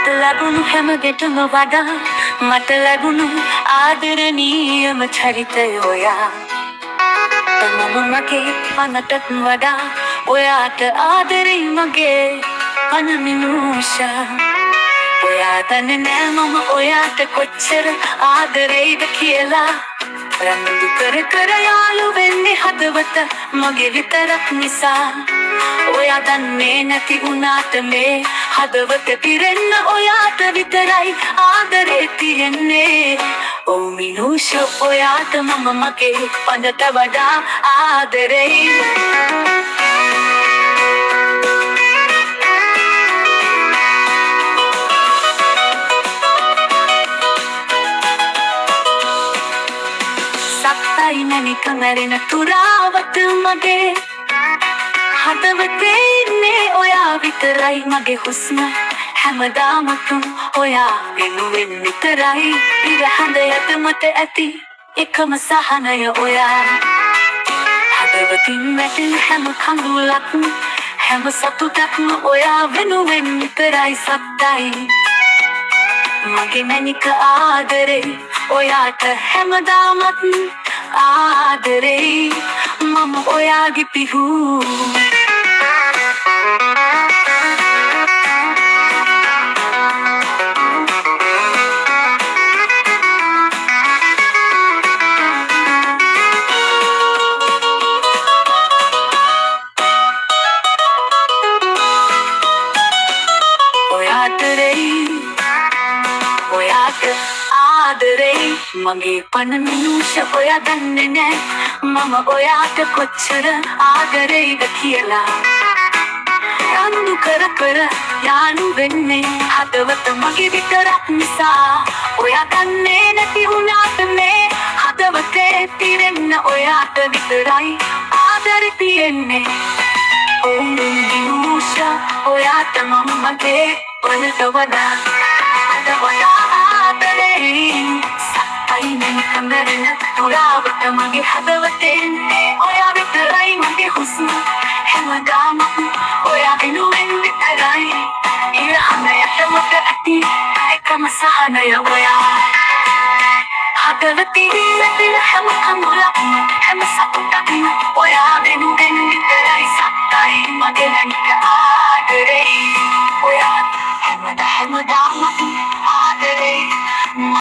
මට ලැබුණු හැම ගෙටම වඩා මට ලැබුණු ආදරණීයම චරිතය ඔයා. මම මගේ පනටත් වඩා ඔයාට ආදරෙයි මගේ පනමිනුෂා. ඔයා දන්නේ නෑ මම ඔයාට කොච්චර ආදරෙයිද කියලා. රණ්ඩු කර කර යාළු වෙන්නේ හදවත මගේ විතරක් නිසා. ඔයා දන්නේ නැති වුණාට මේ හදවත පිරෙන්න ඔයාට විතරයි ආදරේ තියෙන්නේ. ඔව් මිනුෂ ඔයාට මම මගේ පඳට වඩා ආදරෙයි. සත්තයි නැනික මැරෙන තුරාවට මගේ හදවතේ ඉන්නේ ඔයා විතරයි. මගේ හුස්ම හැමදාමත් ඔයා වෙනුවෙන් විතරයි. ඉර හඳ යට මට ඇති එකම සහනය ඔයා. හදවතින් වැටෙන හැම කඳුලක්ම හැම සතුටක්ම ඔයා වෙනුවෙන් විතරයි. සත්තයි මගේ මැනික ආදරේ ඔයාට හැමදාමත් ආදරෙයි. මම ඔයාගේ පිහු. ඔයාට ආදරෙයි මගේ පන මිනුෂ. ඔයා දන්නේ නෑ මම ඔයාට කොච්චර ආදරෙයිද කියලා. රණ්ඩු කර කර යාළු වෙන්නේ හදවත මගේ විතරක් නිසා. ඔයා දන්නේ නැති වුණාට මේ හදවතේ පිරෙන්න ඔයාට විතරයි ආදරේ තියෙන්නේ. ඔව් මිනුෂ ඔයාට මම මගේ පනට වඩා ආදරෙයි. සත්තයි නැනික මැරෙන තුරාවට මගේ හදවතේ ඔයා විතරයි. මගේ හුස්ම හැමදාමත් ඔයා වෙනුවෙන් විතරයි. ඉර හඳ යට මට ඇති එකම සහනය ඔයා. හදවතේ වැටෙන හැම කඳුලක්ම හැම සතුටක්ම ඔයා වෙනුවෙන් විතරයි. සත්තයි මගේ නැනික ආදරෙයි. ඔයා හැමදාමත් ආදරෙයි.